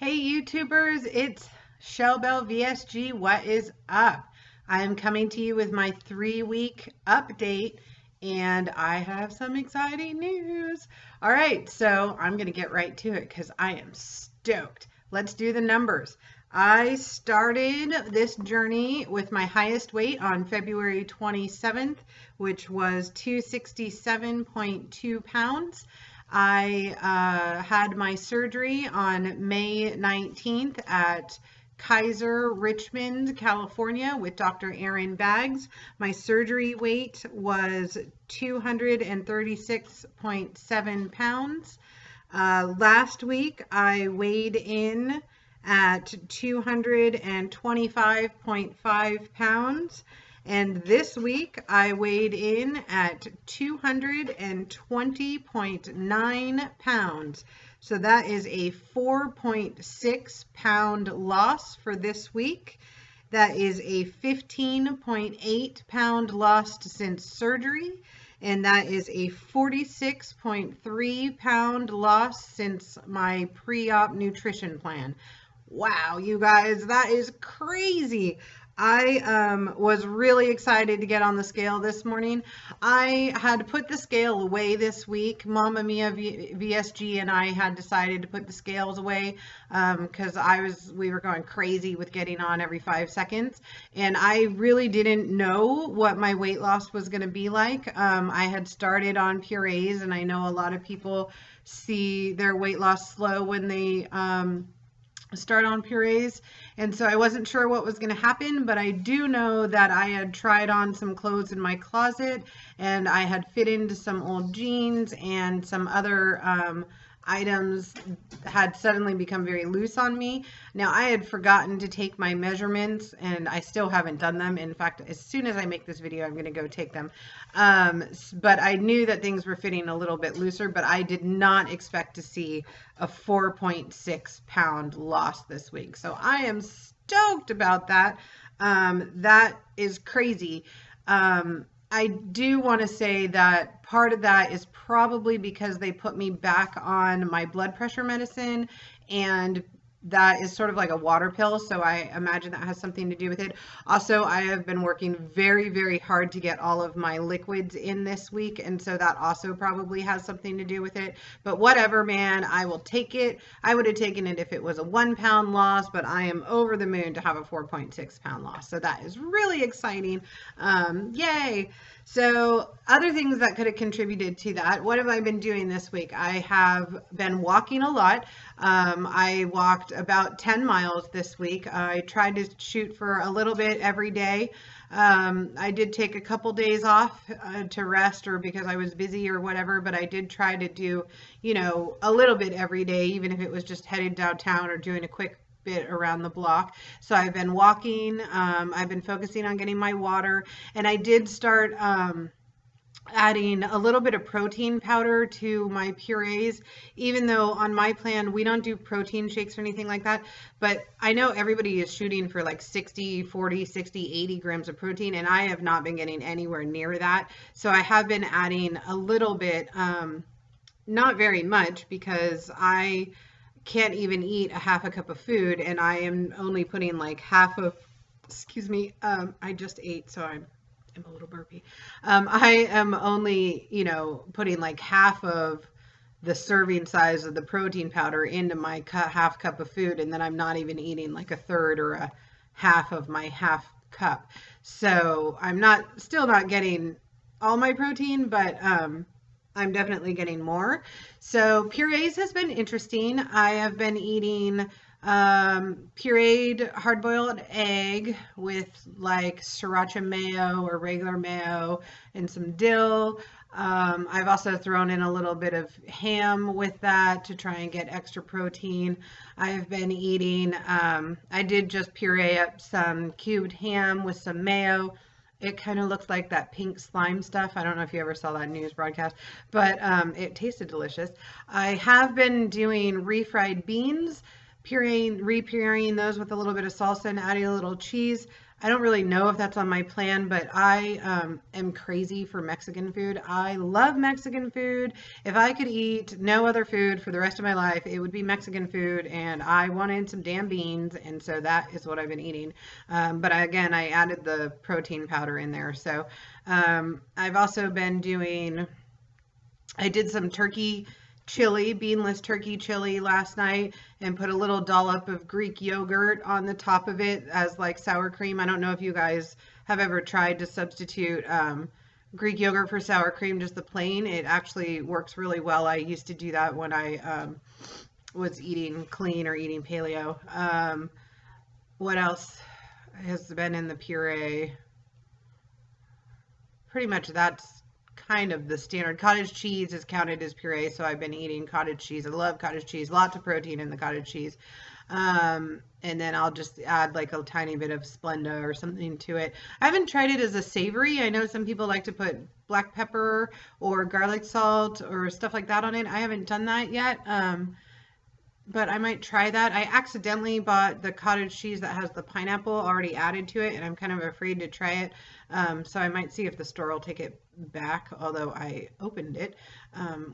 Hey YouTubers, it's Shellbell VSG. What is up? I am coming to you with my 3-week update and I have some exciting news. All right, so I'm going to get right to it because I am stoked. Let's do the numbers. I started this journey with my highest weight on February 27th, which was 267.2 pounds. I had my surgery on May 19th at Kaiser Richmond, California with Dr. Aaron Baggs. My surgery weight was 236.7 pounds. Last week I weighed in at 225.5 pounds. And this week I weighed in at 220.9 pounds. So that is a 4.6 pound loss for this week. That is a 15.8 pound loss since surgery. And that is a 46.3 pound loss since my pre-op nutrition plan. Wow, you guys, that is crazy. I was really excited to get on the scale this morning. I had put the scale away this week. Mama Mia VSG and I had decided to put the scales away because we were going crazy with getting on every 5 seconds. And I really didn't know what my weight loss was going to be like. I had started on purees, and I know a lot of people see their weight loss slow when they start on purees, and so I wasn't sure what was going to happen, but I do know that I had tried on some clothes in my closet and I had fit into some old jeans, and some other items had suddenly become very loose on me. Now, I had forgotten to take my measurements and I still haven't done them. In fact, as soon as I make this video, I'm going to go take them. But I knew that things were fitting a little bit looser, but I did not expect to see a 4.6 pound loss this week. So I am stoked about that. That is crazy. I do want to say that part of that is probably because they put me back on my blood pressure medicine, and that is sort of like a water pill, so I imagine that has something to do with it. Also, I have been working very, very hard to get all of my liquids in this week, and so that also probably has something to do with it. But whatever, man, I will take it. I would have taken it if it was a 1 pound loss, but I am over the moon to have a 4.6 pound loss, so that is really exciting. Yay! So other things that could have contributed to that, what have I been doing this week? I have been walking a lot. I walked about 10 miles this week. I tried to shoot for a little bit every day. I did take a couple days off to rest, or because I was busy or whatever, but I did try to do, a little bit every day, even if it was just headed downtown or doing a quick bit around the block. So I've been walking, I've been focusing on getting my water, and I did start adding a little bit of protein powder to my purees, even though on my plan we don't do protein shakes or anything like that. But I know everybody is shooting for like 60, 40, 60, 80 grams of protein, and I have not been getting anywhere near that. So I have been adding a little bit, not very much, because I can't even eat a half a cup of food, and I am only putting like half of, excuse me, I just ate, so I'm a little burpy. I am only, putting like half of the serving size of the protein powder into my half cup of food, and then I'm not even eating like a third or a half of my half cup. So I'm still not getting all my protein, but I'm definitely getting more. So purees has been interesting. I have been eating pureed hard-boiled egg with like sriracha mayo or regular mayo and some dill. I've also thrown in a little bit of ham with that to try and get extra protein. I've been eating, I did just puree up some cubed ham with some mayo. It kind of looks like that pink slime stuff. I don't know if you ever saw that news broadcast, but it tasted delicious. I have been doing refried beans, re-pureeing those with a little bit of salsa and adding a little cheese. I don't really know if that's on my plan, but I am crazy for Mexican food. I love Mexican food. If I could eat no other food for the rest of my life, it would be Mexican food, and I wanted some damn beans, and so that is what I've been eating. Again, I added the protein powder in there. So I've also been doing, I did some turkey chili, beanless turkey chili last night and put a little dollop of Greek yogurt on the top of it as like sour cream. I don't know if you guys have ever tried to substitute Greek yogurt for sour cream, just the plain. It actually works really well. I used to do that when I was eating clean or eating paleo. What else has been in the puree? Pretty much that's kind of the standard. Cottage cheese is counted as puree, so I've been eating cottage cheese. I love cottage cheese, lots of protein in the cottage cheese. And then I'll just add like a tiny bit of Splenda or something to it. I haven't tried it as a savory. I know some people like to put black pepper or garlic salt or stuff like that on it. I haven't done that yet. But I might try that. I accidentally bought the cottage cheese that has the pineapple already added to it, and I'm kind of afraid to try it. So I might see if the store will take it back, although I opened it,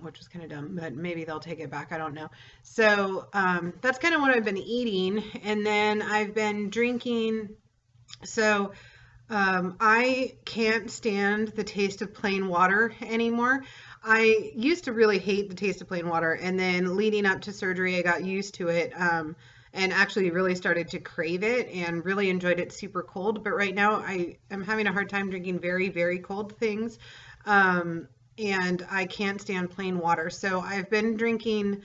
which was kind of dumb, but maybe they'll take it back. I don't know. So that's kind of what I've been eating. And then I've been drinking. So I can't stand the taste of plain water anymore. I used to really hate the taste of plain water, and then leading up to surgery, I got used to it, and actually really started to crave it and really enjoyed it super cold. But right now, I am having a hard time drinking very, very cold things, and I can't stand plain water. So I've been drinking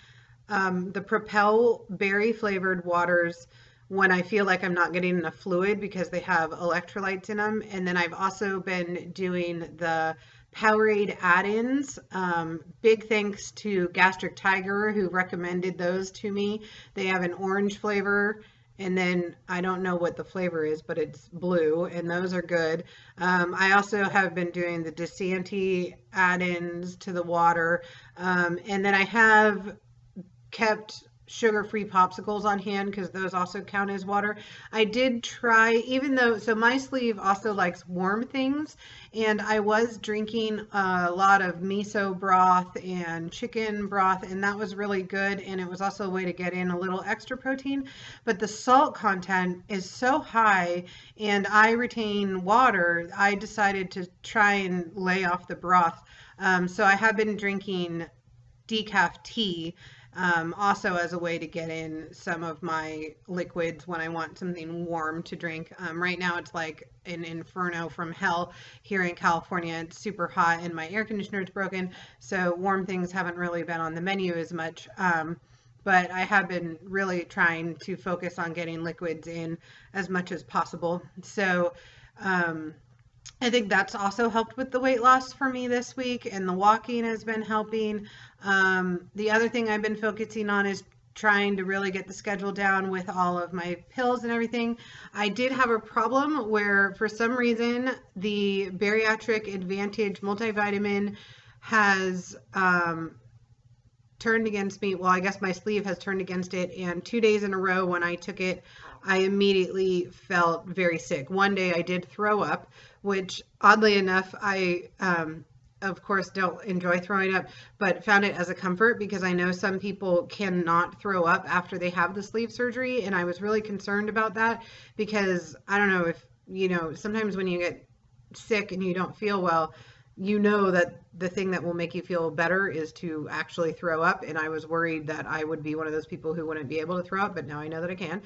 the Propel berry flavored waters when I feel like I'm not getting enough fluid because they have electrolytes in them. And then I've also been doing the Powerade add-ins. Big thanks to Gastric Tiger who recommended those to me. They have an orange flavor, and then I don't know what the flavor is, but it's blue, and those are good. I also have been doing the DeSanti add-ins to the water, and then I have kept sugar-free popsicles on hand because those also count as water. I did try, even though, so my sleeve also likes warm things, and I was drinking a lot of miso broth and chicken broth, and that was really good, and it was also a way to get in a little extra protein, but the salt content is so high, and I retain water, I decided to try and lay off the broth. So I have been drinking decaf tea, also as a way to get in some of my liquids when I want something warm to drink. Right now it's like an inferno from hell here in California. It's super hot and my air conditioner is broken, so warm things haven't really been on the menu as much. But I have been really trying to focus on getting liquids in as much as possible. So I think that's also helped with the weight loss for me this week, and the walking has been helping. The other thing I've been focusing on is trying to really get the schedule down with all of my pills and everything. I did have a problem where for some reason the Bariatric Advantage multivitamin has turned against me. Well, I guess my sleeve has turned against it, and 2 days in a row when I took it, I immediately felt very sick. One day I did throw up, which oddly enough, I of course don't enjoy throwing up, but found it as a comfort because I know some people cannot throw up after they have the sleeve surgery, and I was really concerned about that because I don't know if, you know, sometimes when you get sick and you don't feel well, you know that the thing that will make you feel better is to actually throw up, and I was worried that I would be one of those people who wouldn't be able to throw up, but now I know that I can.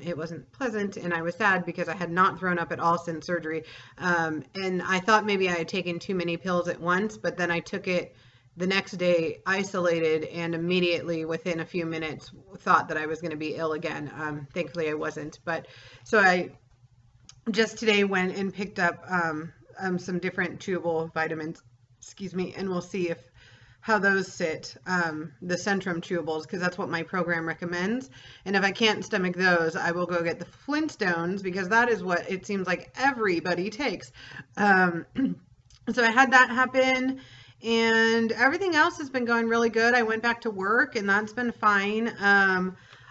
It wasn't pleasant, and I was sad because I had not thrown up at all since surgery, and I thought maybe I had taken too many pills at once, but then I took it the next day isolated and immediately within a few minutes thought that I was going to be ill again. Thankfully I wasn't, but so I just today went and picked up some different chewable vitamins, excuse me, and we'll see if how those sit, the Centrum chewables, because that's what my program recommends. And if I can't stomach those, I will go get the Flintstones because that is what it seems like everybody takes. So I had that happen, and everything else has been going really good. I went back to work, and that's been fine.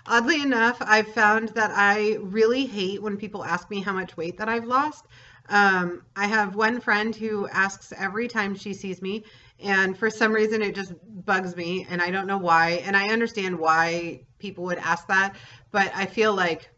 Oddly enough, I've found that I really hate when people ask me how much weight that I've lost. I have one friend who asks every time she sees me, and for some reason it just bugs me, and I don't know why. And I understand why people would ask that, but I feel like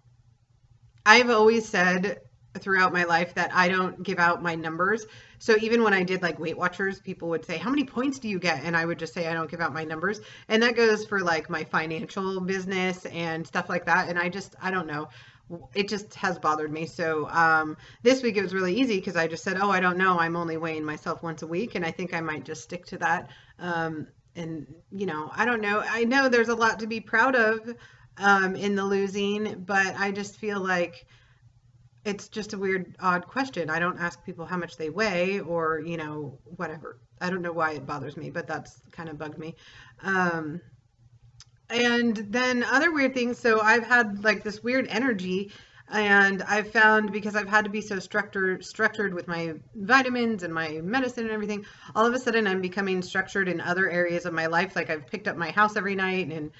I've always said throughout my life that I don't give out my numbers. So even when I did like Weight Watchers, people would say, "How many points do you get?" And I would just say, "I don't give out my numbers." And that goes for like my financial business and stuff like that. And I don't know. It just has bothered me. So this week it was really easy because I just said, "Oh, I don't know. I'm only weighing myself once a week." And I think I might just stick to that. And, I don't know. I know there's a lot to be proud of in the losing, but I just feel like it's just a weird, odd question. I don't ask people how much they weigh or, whatever. I don't know why it bothers me, but that's kind of bugged me. Um, and then other weird things. So I've had like this weird energy, and I've found because I've had to be so structured with my vitamins and my medicine and everything, all of a sudden I'm becoming structured in other areas of my life. Like I've picked up my house every night, and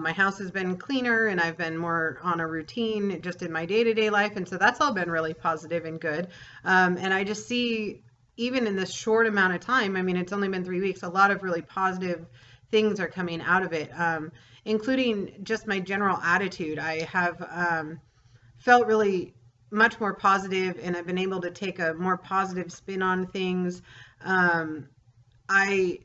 my house has been cleaner, and I've been more on a routine just in my day-to-day life. And so that's all been really positive and good. And I just see, even in this short amount of time, I mean, it's only been 3 weeks, a lot of really positive things are coming out of it, including just my general attitude. I have felt really much more positive, and I've been able to take a more positive spin on things. I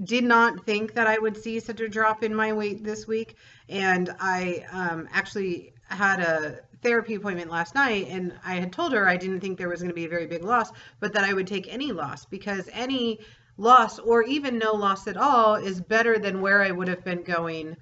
did not think that I would see such a drop in my weight this week, and I actually had a therapy appointment last night, and I had told her I didn't think there was going to be a very big loss, but that I would take any loss, because any loss or even no loss at all is better than where I would have been going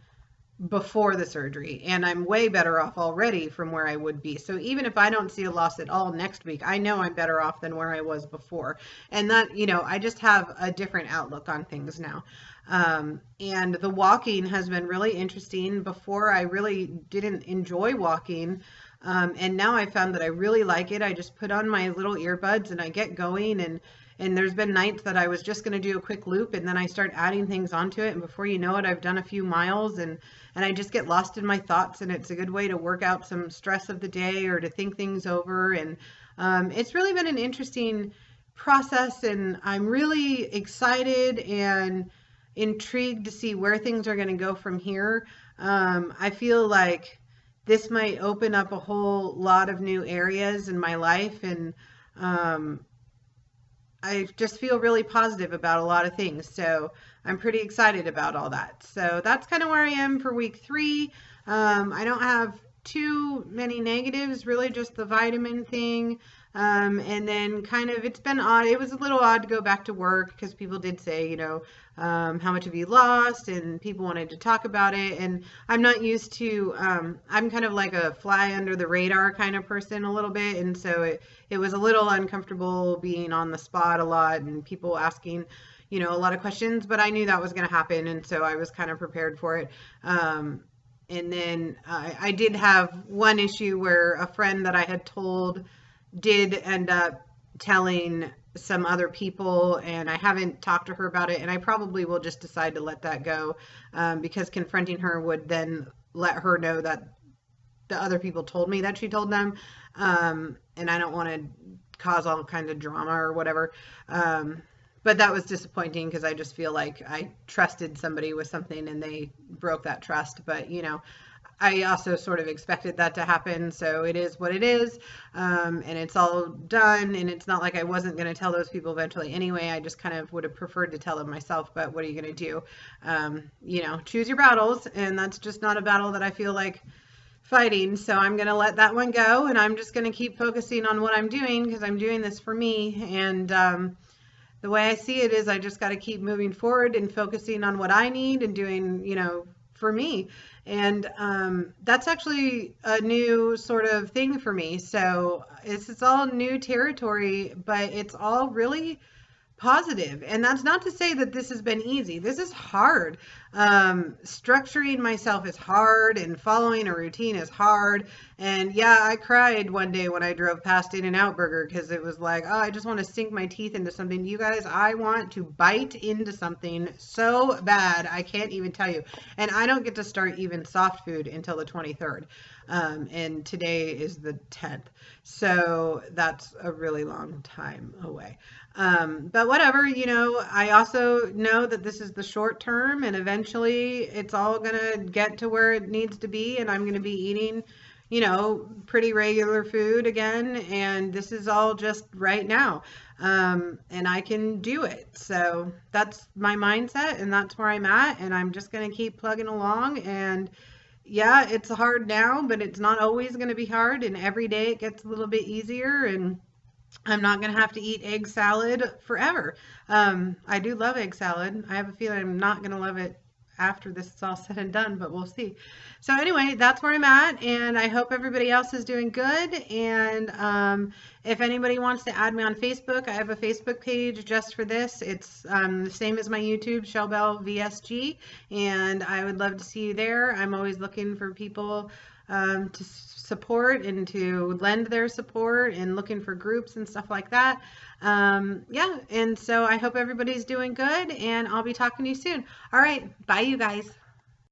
before the surgery, and I'm way better off already from where I would be. So even if I don't see a loss at all next week, I know I'm better off than where I was before. And that, I just have a different outlook on things now. And the walking has been really interesting. Before, I really didn't enjoy walking. And now I found that I really like it. I just put on my little earbuds and I get going, and there's been nights that I was just going to do a quick loop, and then I start adding things onto it, and before you know it, I've done a few miles, and I just get lost in my thoughts, and it's a good way to work out some stress of the day or to think things over. And it's really been an interesting process, and I'm really excited and intrigued to see where things are going to go from here. I feel like this might open up a whole lot of new areas in my life, and I just feel really positive about a lot of things. So I'm pretty excited about all that. So that's kind of where I am for week 3. I don't have too many negatives, really just the vitamin thing. And then kind of, it's been odd. It was a little odd to go back to work because people did say, how much have you lost? And people wanted to talk about it. And I'm not used to, I'm kind of like a fly under the radar kind of person a little bit. And so it was a little uncomfortable being on the spot a lot and people asking, a lot of questions, but I knew that was going to happen. And so I was kind of prepared for it. And then I did have one issue where a friend that I had told did end up telling some other people, and I haven't talked to her about it, and I probably will just decide to let that go, because confronting her would then let her know that the other people told me that she told them, and I don't want to cause all kinds of drama or whatever. But that was disappointing because I just feel like I trusted somebody with something and they broke that trust. But, I also sort of expected that to happen, so it is what it is, and it's all done, and it's not like I wasn't going to tell those people eventually anyway. I just kind of would have preferred to tell them myself, but what are you going to do? Choose your battles, and that's just not a battle that I feel like fighting, so I'm going to let that one go, and I'm just going to keep focusing on what I'm doing because I'm doing this for me, and the way I see it is I just got to keep moving forward and focusing on what I need and doing, for me. And that's actually a new sort of thing for me. So it's all new territory, but it's all really positive. And that's not to say that this has been easy. This is hard. Structuring myself is hard and following a routine is hard. And yeah, I cried one day when I drove past In-N-Out Burger because it was like, oh, I just want to sink my teeth into something. You guys, I want to bite into something so bad. I can't even tell you. And I don't get to start even soft food until the 23rd. And today is the 10th. So that's a really long time away. But whatever, you know, I also know that this is the short term and eventually it's all gonna get to where it needs to be and I'm gonna be eating, you know, pretty regular food again. And this is all just right now. And I can do it. So that's my mindset and that's where I'm at. And I'm just gonna keep plugging along. And yeah, it's hard now, but it's not always gonna be hard. And every day it gets a little bit easier. And I'm not going to have to eat egg salad forever. I do love egg salad. I have a feeling I'm not going to love it after this is all said and done, but we'll see. So anyway, that's where I'm at, and I hope everybody else is doing good. And if anybody wants to add me on Facebook, I have a Facebook page just for this. It's the same as my YouTube, Shellbell VSG, and I would love to see you there. I'm always looking for people to support and to lend their support and looking for groups and stuff like that. Yeah, and so I hope everybody's doing good and I'll be talking to you soon. All right, bye you guys.